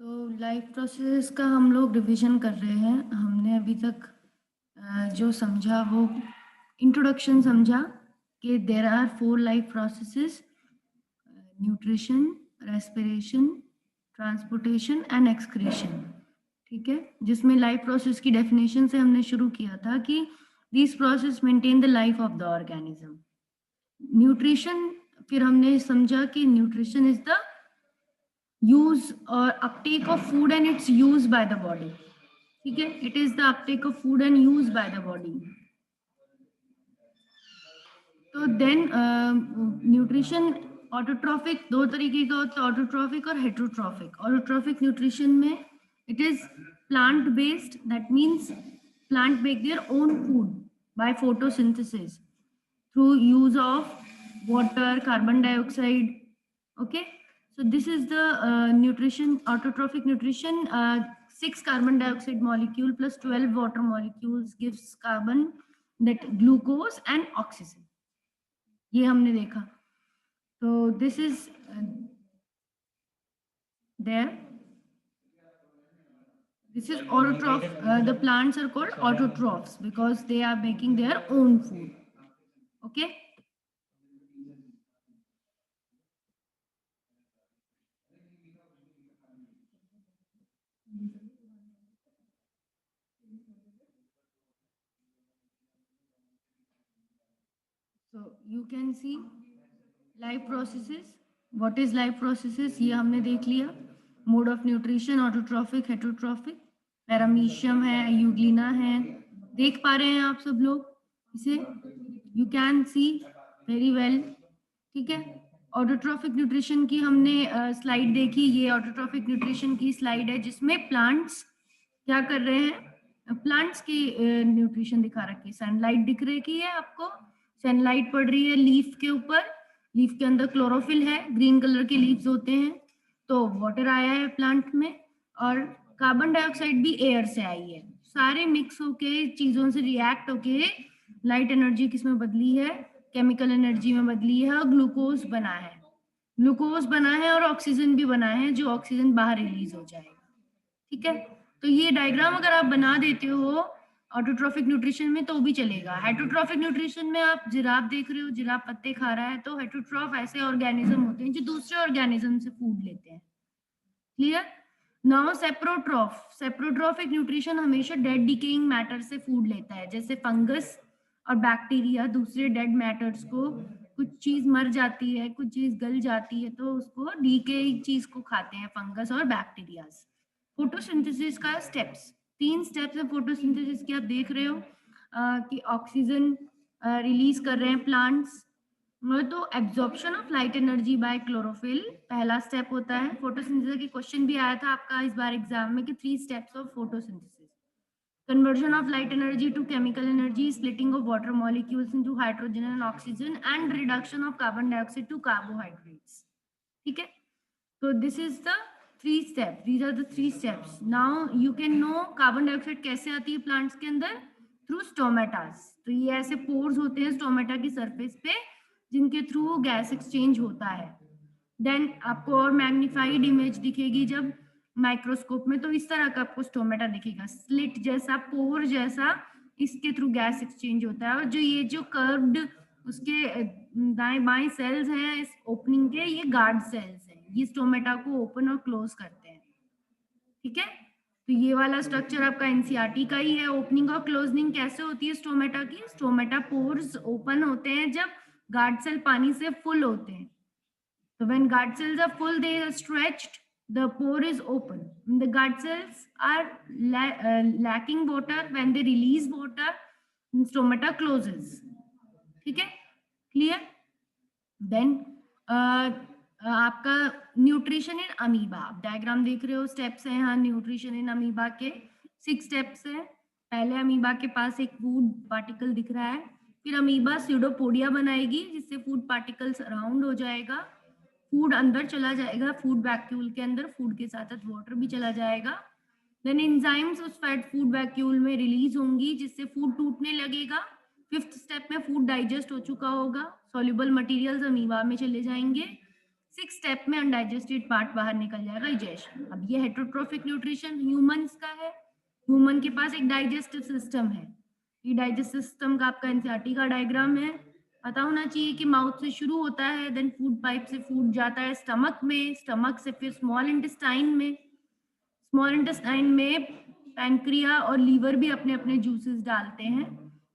Life process का हम लोग रिवीजन कर रहे हैं। हमने अभी तक जो समझा वो इंट्रोडक्शन समझा कि there are 4 life processes: nutrition, respiration, transportation and excretion. ठीक है, जिसमें लाइफ प्रोसेस की डेफिनेशन से हमने शुरू किया था कि this process maintain the life of the organism. Nutrition, फिर हमने समझा कि nutrition is the use or uptake of food and its use by the body. ठीक है, it is the uptake of food and use by the body. तो then nutrition autotrophic दो तरीके का होता है, ऑटोट्रॉफिक और हेटरोट्रॉफिक। ऑटोट्रॉफिक न्यूट्रिशन में it is plant based, that means plant make their own food by photosynthesis through use of water, carbon dioxide. Okay, so this is the nutrition, autotrophic nutrition. 6 carbon dioxide molecule plus 12 water molecules gives carbon, that glucose and oxygen. ये हमने देखा। तो this is there. This is autotroph. The plants are called autotrophs because they are making their own food. Okay. So you can see life processes. What is life processes ये हमने देख लिया। Mode of nutrition, autotrophic, heterotrophic, paramecium है, Euglena है। देख पा रहे हैं आप सब लोग इसे? You can see very well. ठीक है, ऑटोट्रॉफिक न्यूट्रिशन की हमने स्लाइड देखी। ये ऑटोट्रॉफिक न्यूट्रिशन की स्लाइड है जिसमें प्लांट्स क्या कर रहे हैं, प्लांट्स की न्यूट्रिशन दिखा रखी है। सनलाइट दिख रही है आपको, सनलाइट पड़ रही है लीफ के ऊपर, लीफ के अंदर क्लोरोफिल है, ग्रीन कलर के लीव्स होते हैं। तो वाटर आया है प्लांट में और कार्बन डाइऑक्साइड भी एयर से आई है। सारे मिक्स होके चीजों से रिएक्ट होके लाइट एनर्जी किसमें बदली है, केमिकल एनर्जी में बदली है और ग्लूकोज बना है। ग्लूकोज बना है और ऑक्सीजन भी बना है, जो ऑक्सीजन बाहर रिलीज हो जाएगा। ठीक है, तो ये डायग्राम अगर आप बना देते हो ऑटोट्रॉफिक न्यूट्रिशन में तो भी चलेगा। हेटरोट्रॉफिक न्यूट्रिशन में आप जिराफ देख रहे हो, जिराफ पत्ते खा रहा है, तो हेटरोट्रॉफ ऐसे ऑर्गेनिज्म होते हैं जो दूसरे ऑर्गेनिज्म से फूड लेते हैं। Clear? Now saprotroph, saprotrophic nutrition हमेशा डेड डिकेइंग मैटर से फूड लेता है, जैसे फंगस और बैक्टीरिया दूसरे डेड मैटर्स को, कुछ चीज मर जाती है, कुछ चीज गल जाती है तो उसको डीकेइंग चीज को खाते हैं फंगस और बैक्टीरियाज। फोटोसिंथेसिस का स्टेप्स, 3 स्टेप्स है फोटोसिंथेसिस के। आप देख रहे हो कि ऑक्सीजन रिलीज कर रहे हैं प्लांट्स, तो absorption of light energy by chlorophyll पहला स्टेप होता है। फोटोसिंथेसिस की क्वेश्चन भी आया था आपका इस बार एग्जाम में कि 3 steps of photosynthesis: conversion of light energy to chemical energy, splitting of water molecules into hydrogen and oxygen, and reduction of carbon dioxide to carbohydrates. ठीक है, so this is the 3 steps, these are the 3 steps. Now you can know carbon dioxide कैसे आती है plants के अंदर, through stomatas. तो ये ऐसे pores होते हैं स्टोमेटा की सरफेस पे जिनके थ्रू गैस एक्सचेंज होता है। देन आपको और मैग्निफाइड इमेज दिखेगी जब माइक्रोस्कोप में, तो इस तरह का आपको स्टोमेटा दिखेगा, स्लिट जैसा, पोर जैसा, इसके थ्रू गैस एक्सचेंज होता है। और जो ये जो कर्व्ड उसके दाएं बाएं सेल्स हैं इस ओपनिंग के, ये गार्ड सेल्स हैं, ये स्टोमेटा को ओपन और क्लोज करते हैं। ठीक है, तो ये वाला स्ट्रक्चर आपका एनसीईआरटी का ही है। ओपनिंग और क्लोजनिंग कैसे होती है स्टोमेटा की? स्टोमेटा पोर्स ओपन होते हैं जब गार्ड सेल पानी से फुल होते हैं। So when guard cells are full, they are stretched, the pore is open. When the guard cells are lacking water, when they release water, stomata closes. ठीक है, clear? Then आपका nutrition in amoeba, आप diagram देख रहे हो, steps है यहाँ nutrition in amoeba के 6 स्टेप्स है। पहले अमीबा के पास एक फूड पार्टिकल दिख रहा है, फिर अमीबा स्यूडोपोडिया बनाएगी जिससे फूड पार्टिकल सराउंड हो जाएगा, फूड अंदर चला जाएगा, फूड वैक्यूल के अंदर, फूड के साथ साथ वाटर भी चला जाएगा। देन एंजाइम्स उस फैट फूड वैक्यूल में रिलीज होंगी जिससे फूड टूटने लगेगा। 5th स्टेप में फूड डाइजेस्ट हो चुका होगा, सॉल्युबल मटेरियल्स अमीबा में चले जाएंगे। 6 स्टेप में अनडाइजेस्टेड पार्ट बाहर निकल जाएगा, इजेशन। अब ये हेटरोट्रोफिक न्यूट्रिशन ह्यूमंस का है, ह्यूमन के पास एक डाइजेस्टिव सिस्टम है। ये डाइजेस्टिव सिस्टम का आपका एनसीईआरटी का डायग्राम है, पता होना चाहिए कि माउथ से शुरू होता है, देन फूड पाइप से फूड जाता है स्टमक में, स्टमक से फिर स्मॉल इंटेस्टाइन में, स्मॉल इंटेस्टाइन में पैंक्रिया और लीवर भी अपने अपने जूसेस डालते हैं।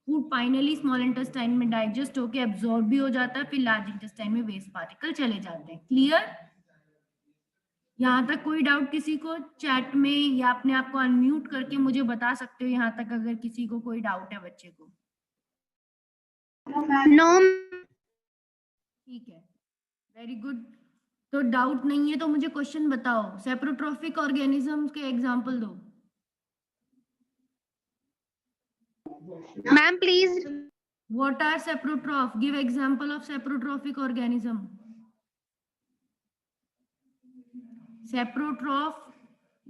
फूड फाइनली स्मॉल इंटेस्टाइन में डाइजेस्ट होकर एब्जॉर्ब भी हो जाता है, फिर लार्ज इंटेस्टाइन में वेस्ट पार्टिकल चले जाते हैं। क्लियर? यहाँ तक कोई डाउट किसी को? चैट में या अपने आप को अनम्यूट करके मुझे बता सकते हो यहाँ तक, अगर किसी को कोई डाउट है बच्चे को। नो। ठीक है, वेरी गुड। तो डाउट नहीं है तो मुझे क्वेश्चन बताओ, सेप्रोट्रॉफिक ऑर्गेनिजम्स के एग्जांपल दो। Ma'am please. What are saprotroph? Give example of saprotrophic organism.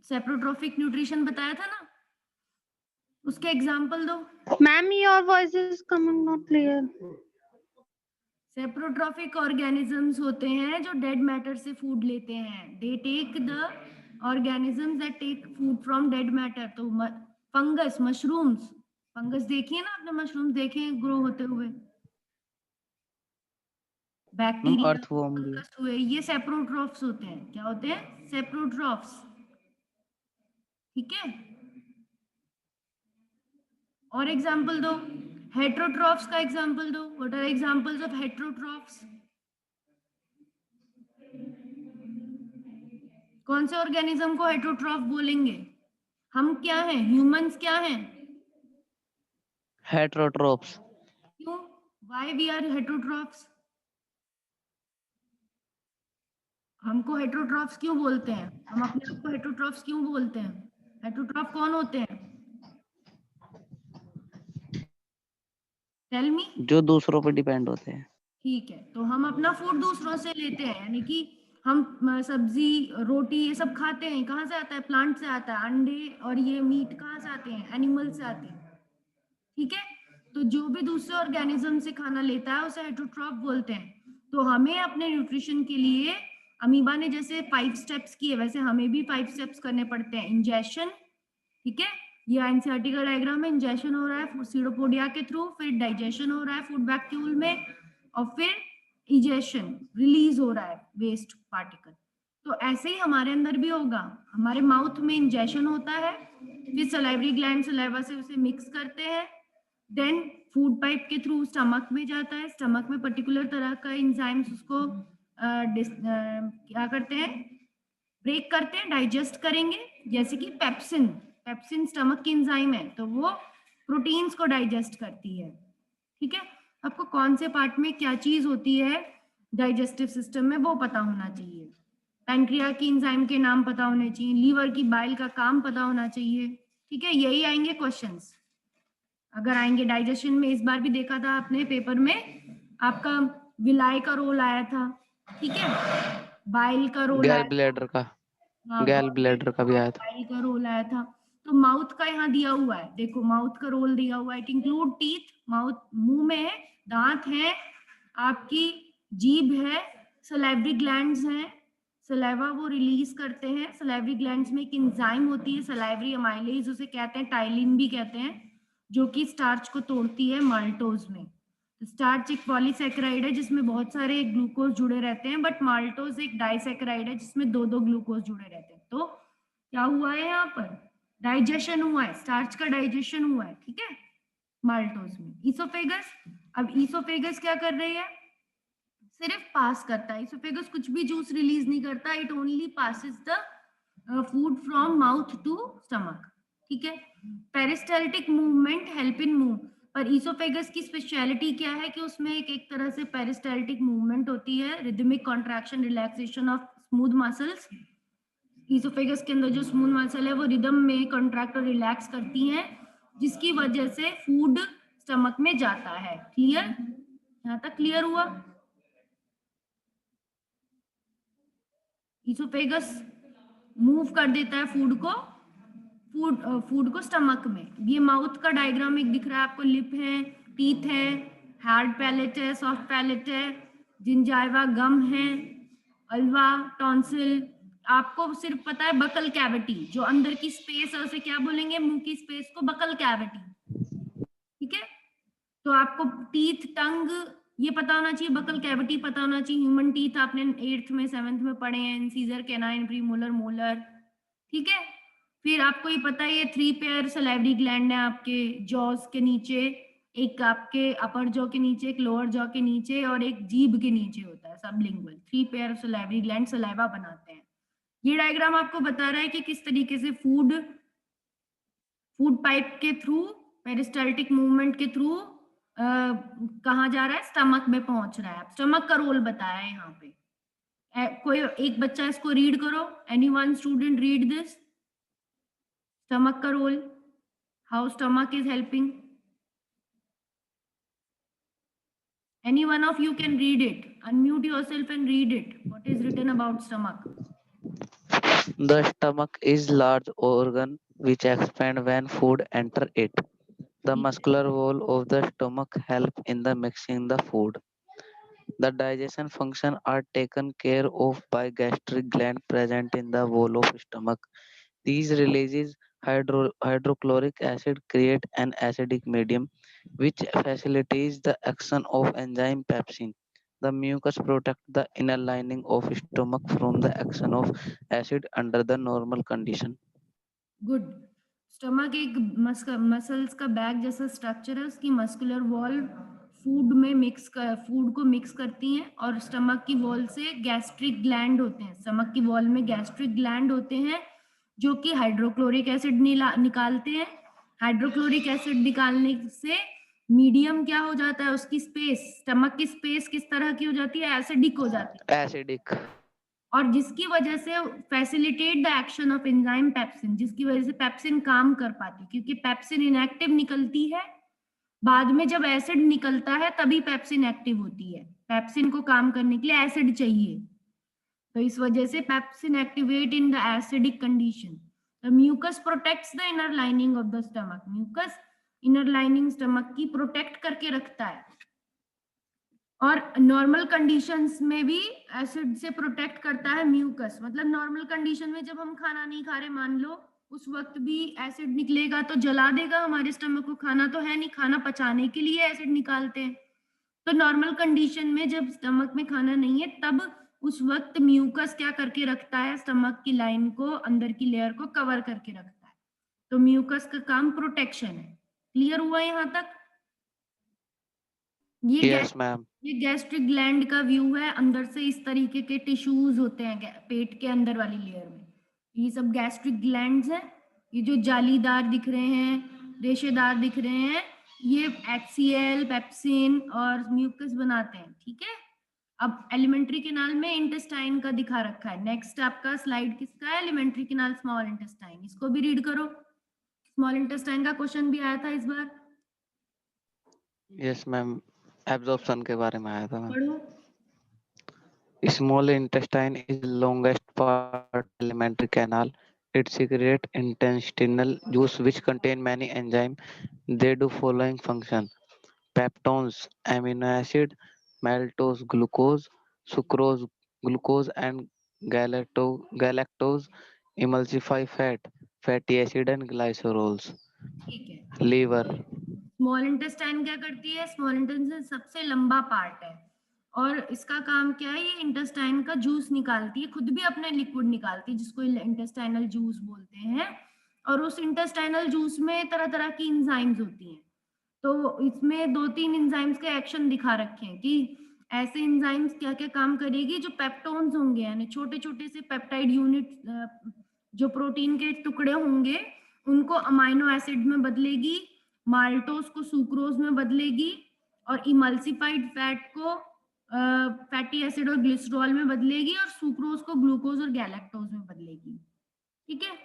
Saprotrophic nutrition बताया था ना, उसके एग्जांपल दो। Ma'am your voice is coming not clear. Saprotrophic organisms होते हैं जो डेड मैटर से फूड लेते हैं। They take the organisms that take food from dead matter. तो फंगस, मशरूम्स, फंगस देखिए ना आपने, मशरूम्स देखे हैं ग्रो होते हुए, बैक्टीरिया, फंगस हुए, ये सेप्रोट्रॉफ्स होते हैं। क्या होते हैं? सेप्रोट्रॉफ्स। ठीक है, और एग्जांपल दो। हेटरोट्रॉफ्स का एग्जांपल दो। What are examples of heterotrophs? कौन से ऑर्गेनिज्म को हेटरोट्रॉफ बोलेंगे? हम क्या हैं? ह्यूमंस क्या हैं? हेटरोट्रोप्स। क्यों? Why we are heterotrophs? हमको हेटरोट्रॉफ्स क्यों बोलते हैं? हम अपने आप को हेटरोट्रॉफ्स क्यों बोलते हैं? हेटरोट्रॉफ कौन होते हैं? Tell me. जो दूसरों पर डिपेंड होते हैं। ठीक है, तो हम अपना फूड दूसरों से लेते हैं, यानी कि हम सब्जी, रोटी, ये सब खाते हैं। कहाँ से आता है? प्लांट से आता है। अंडे और ये मीट कहाँ से आते हैं? एनिमल से आते हैं। ठीक है, तो जो भी दूसरे ऑर्गेनिज्म से खाना लेता है उसे हेटरोट्रॉफ बोलते हैं। तो हमें अपने न्यूट्रिशन के लिए अमीबा ने जैसे 5 स्टेप्स किए, वैसे हमें भी 5 स्टेप्स करने पड़ते हैं। इंजेशन, ठीक है, ये एनसीईआरटी का डायग्राम है। इंजेशन हो रहा है सीडोपोडिया के थ्रू, फिर डाइजेशन हो रहा है फूड वैक्यूल में, और फिर इजेशन, रिलीज हो रहा है वेस्ट पार्टिकल। तो ऐसे ही हमारे अंदर भी होगा। हमारे माउथ में इंजेशन होता है, फिर सलाइवरी ग्लैंड सलाइवा से उसे मिक्स करते हैं, देन फूड पाइप के थ्रू स्टमक में जाता है। स्टमक में पर्टिकुलर तरह का एंजाइम्स उसको क्या करते हैं? ब्रेक करते हैं, डाइजेस्ट करेंगे। जैसे कि पेप्सिन, पेप्सिन स्टमक की एंजाइम है, तो वो प्रोटीन्स को डाइजेस्ट करती है। ठीक है, आपको कौन से पार्ट में क्या चीज होती है डाइजेस्टिव सिस्टम में वो पता होना चाहिए। पैंक्रिया की एंजाइम के नाम पता होने चाहिए, लीवर की बाइल का काम पता होना चाहिए। ठीक है, यही आएंगे क्वेश्चंस अगर आएंगे। डाइजेशन में इस बार भी देखा था आपने पेपर में, आपका विलाय का रोल आया था। ठीक है, बाइल का रोल आया गैल ब्लैडर का, हाँ, गैल ब्लैडर का भी आया था। बाइल का रोल आया था। तो माउथ का यहाँ दिया हुआ है, देखो माउथ का रोल दिया हुआ है। इट इंक्लूड टीथ, माउथ मुंह में है, दांत है, आपकी जीभ है, सलाइवरी ग्लैंड्स हैं, सलाइवा वो रिलीज करते हैं। सलाइवरी ग्लैंड्स में एक एंजाइम होती है सलाइवरी अमाइलेज, उसे कहते हैं टाइलिन भी कहते हैं, जो कि स्टार्च को तोड़ती है माल्टोज में। स्टार्च एक पॉलीसेकेराइड है जिसमें बहुत सारे ग्लूकोज जुड़े रहते हैं, बट माल्टोज एक डाइसेकेराइड है जिसमें दो ग्लूकोज जुड़े रहते हैं। तो क्या हुआ है? यहाँ पर डाइजेशन हुआ है, स्टार्च का डाइजेशन हुआ है। ठीक है, माल्टोज में। ईसोफेगस, अब ईसोफेगस क्या कर रही है? सिर्फ पास करता है। ईसोफेगस कुछ भी जूस रिलीज नहीं करता, it only passes the food from mouth to stomach. ठीक है, peristaltic movement help in move, पर ईसोफेगस की स्पेशलिटी क्या है कि उसमें एक तरह से पेरिस्टाल्टिक मूवमेंट होती है, rhythmic contraction relaxation of smooth muscles. Oesophagus के अंदर जो स्मूथ मसल है वो रिदम में कॉन्ट्रैक्ट और रिलैक्स करती हैं, जिसकी वजह से फूड स्टमक में जाता है। क्लियर? यहाँ तक क्लियर हुआ? ईसोफेगस मूव कर देता है फूड को स्टमक में। ये माउथ का डायग्राम एक दिख रहा है आपको, लिप है, टीथ है, हार्ड पैलेट है, सॉफ्ट पैलेट है, जिंजाइवा गम है, अल्वा, टॉन्सिल। आपको सिर्फ पता है बकल कैविटी, जो अंदर की स्पेस है उसे क्या बोलेंगे, मुंह की स्पेस को बकल कैविटी। ठीक है, तो आपको टीथ, टंग ये पता होना चाहिए, बकल कैविटी पता होना चाहिए। ह्यूमन टीथ आपने 8th में 7th में पढ़े हैं, इंसीजर, कैनाइन, प्रीमोलर, मोलर। ठीक है, फिर आपको ये पता है ये 3 पेयर सलाइवरी ग्लैंड है आपके जॉस के नीचे, एक आपके अपर जॉ के नीचे, एक लोअर जॉ के नीचे और एक जीभ के नीचे होता है sublingual. 3 pair salivary gland saliva बनाते हैं। ये डायग्राम आपको बता रहा है कि किस तरीके से फूड पाइप के थ्रू, पेरिस्टाल्टिक मूवमेंट के थ्रू कहाँ जा रहा है, स्टमक में पहुंच रहा है। स्टमक का रोल बताया है यहाँ पे। कोई एक बच्चा इसको रीड करो, any one student read this, stomach का role, how stomach is helping. Any one of you can read it. Unmute yourself and read it. What is written about stomach? The stomach is large organ which expand when food enter it. The muscular wall of the stomach help in the mixing the food. The digestion function are taken care of by gastric gland present in the wall of stomach. These releases hydrochloric acid create an acidic medium which facilitates the action of enzyme pepsin. The mucus protects the inner lining of stomach from the action of acid under the normal condition. Good. Stomach एक muscles का bag जैसा structure है, उसकी muscular wall food को mix करती हैं, और stomach की वॉल से गैस्ट्रिक ग्लैंड होते हैं, स्टमक की वॉल में गैस्ट्रिक ग्लैंड होते हैं जो कि हाइड्रोक्लोरिक एसिड निकालते हैं। हाइड्रोक्लोरिक एसिड निकालने से मीडियम क्या हो जाता है, उसकी स्पेस, स्टमक की स्पेस किस तरह की हो जाती है, एसिडिक हो जाती है, Acidic. और जिसकी वजह से facilitate the action of enzyme pepsin, जिसकी वजह से पेप्सिन काम कर पाती है, क्योंकि पेप्सिन इनएक्टिव निकलती है, बाद में जब एसिड निकलता है तभी पेप्सिन एक्टिव होती है। पेप्सिन को काम करने के लिए एसिड चाहिए, तो इस वजह से pepsin activate in the acidic condition. The mucus protects the inner lining of the stomach. Mucus inner lining stomach की प्रोटेक्ट करके रखता है, और नॉर्मल कंडीशंस में भी एसिड से प्रोटेक्ट करता है म्यूकस। मतलब नॉर्मल कंडीशन में जब हम खाना नहीं खा रहे, मान लो, उस वक्त भी एसिड निकलेगा तो जला देगा हमारे स्टमक को, खाना तो है नहीं, खाना पचाने के लिए एसिड निकालते हैं। तो नॉर्मल कंडीशन में जब स्टमक में खाना नहीं है, तब उस वक्त म्यूकस क्या करके रखता है, स्टमक की लाइन को, अंदर की लेयर को कवर करके रखता है। तो म्यूकस का काम प्रोटेक्शन है। क्लियर हुआ यहाँ तक? Yes, ma'am. ये गैस्ट्रिक ग्लैंड का व्यू है। अंदर से इस तरीके के टिश्यूज होते हैं पेट के अंदर वाली लेयर में, ये सब गैस्ट्रिक ग्लैंड्स हैं। ये जो जालीदार दिख रहे हैं, रेशेदार दिख रहे हैं, ये HCl, पेप्सिन और म्यूकस बनाते हैं। ठीक है, अब एलिमेंट्री कैनाल में इंटेस्टाइन का दिखा रखा है। नेक्स्ट आपका स्लाइड किसका है, एलिमेंट्री कैनाल, स्मॉल इंटेस्टाइन। इसको भी रीड करो, स्मॉल इंटेस्टाइन का क्वेश्चन भी आया था इस बार। Yes, ma'am. Absorption के बारे में आया था मैम. पढ़ो। Small intestine is longest part alimentary canal. It secretes intestinal juice which contain many enzymes. They do following function: peptones, amino acid, maltose, glucose, sucrose, glucose, and galactose emulsify fat, fatty acid, and glycerols. ठीक है, Liver. Small intestine क्या करती है, small intestine सबसे लंबा part है, और इसका काम क्या है, ये इंटेस्टाइन का जूस निकालती है, खुद भी अपने लिक्विड निकालती है, जिसको इंटेस्टाइनल जूस बोलते हैं। और उस इंटेस्टाइनल जूस में तरह तरह की इंजाइम्स होती हैं। तो इसमें 2-3 इंजाइम्स के एक्शन दिखा रखे हैं कि ऐसे इंजाइम्स क्या क्या काम करेगी। जो पेप्टोन्स होंगे, यानी छोटे छोटे से पेप्टाइड यूनिट, जो प्रोटीन के टुकड़े होंगे, उनको अमाइनो एसिड में बदलेगी, माल्टोज को सुक्रोज में बदलेगी, और इमल्सिफाइड फैट को फैटी एसिड और ग्लिसरॉल में बदलेगी, और सुक्रोज को ग्लूकोज और गैलेक्टोज में बदलेगी। ठीक है,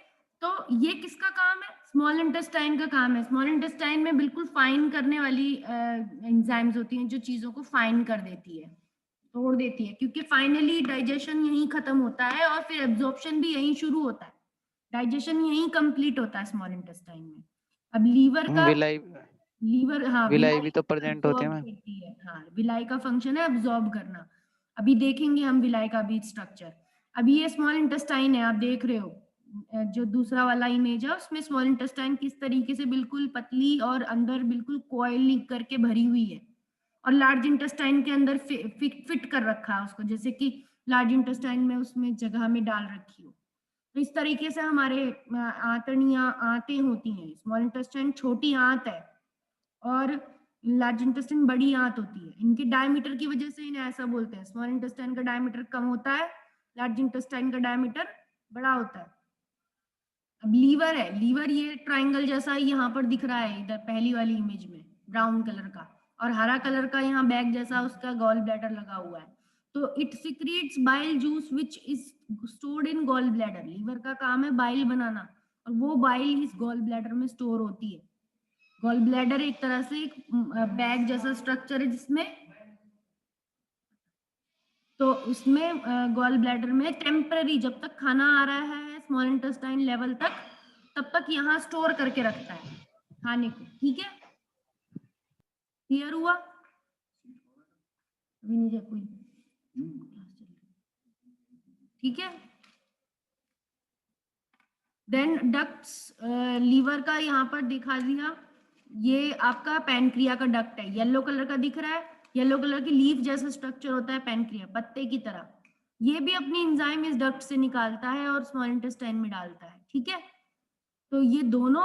तो ये किसका काम है, स्मॉल इंटेस्टाइन का काम है। स्मॉल इंटेस्टाइन में बिल्कुल फाइन करने वाली एंजाइम्स होती हैं, जो चीजों को फाइन कर देती है, तोड़ देती है, क्योंकि फाइनली डाइजेशन यहीं खत्म होता है और फिर एब्जॉर्प्शन भी यहीं शुरू होता है, डाइजेशन यहीं कंप्लीट होता है स्मॉल इंटेस्टाइन में। अब लीवर का, विलाई लीवर, हाँ, विलाई भी तो प्रेजेंट होते हैं absorb मैम. करती है। हाँ, विलाई का फंक्शन है अब्सॉर्ब करना। अभी देखेंगे हम विलाई का भी स्ट्रक्चर। अभी ये स्मॉल इंटेस्टाइन है, आप देख रहे हो जो दूसरा वाला इमेज है उसमें स्मॉल इंटेस्टाइन किस तरीके से बिल्कुल पतली और अंदर बिल्कुल कॉइल करके भरी हुई है, और लार्ज इंटेस्टाइन के अंदर फिट कर रखा है उसको, जैसे कि लार्ज इंटेस्टाइन में उसमें जगह में डाल रखी हो। तो इस तरीके से हमारे आंतड़ियां आंतें होती हैं। स्मॉल इंटेस्टाइन छोटी आंत है और लार्ज इंटेस्टाइन बड़ी आंत होती है। इनके डायमीटर की वजह से इन्हें ऐसा बोलते हैं। स्मॉल इंटेस्टाइन का डायमीटर कम होता है, लार्ज इंटेस्टाइन का डायमीटर बड़ा होता है। अब लीवर है, लीवर ये ट्रायंगल जैसा यहाँ पर दिख रहा है इधर पहली वाली इमेज में, ब्राउन कलर का, और हरा कलर का यहाँ बैग जैसा उसका गॉल ब्लैडर लगा हुआ है। तो it secretes bile juice which is stored in gall bladder. Liver का काम है बाइल बनाना, और वो बाइल इस गॉल ब्लैडर में स्टोर होती है। गॉल ब्लैडर एक तरह से एक बैग जैसा स्ट्रक्चर है जिसमें, तो उसमें गॉल ब्लैडर में टेम्पररी जब तक खाना आ रहा है स्मॉल इंटेस्टाइन लेवल तक, तब तक यहाँ स्टोर करके रखता है खाने को। ठीक है, क्लियर हुआ? अभी नहीं कोई ठीक है। देन डक्ट्स, लीवर का यहाँ पर दिखा दिया, ये आपका पैनक्रिया का डक्ट है, येलो कलर का दिख रहा है, येलो कलर की लीफ जैसा स्ट्रक्चर होता है पैनक्रिया, पत्ते की तरह। ये भी अपनी एंजाइम इस डक्ट से निकालता है और स्मॉल इंटेस्टाइन में डालता है। ठीक है, तो ये दोनों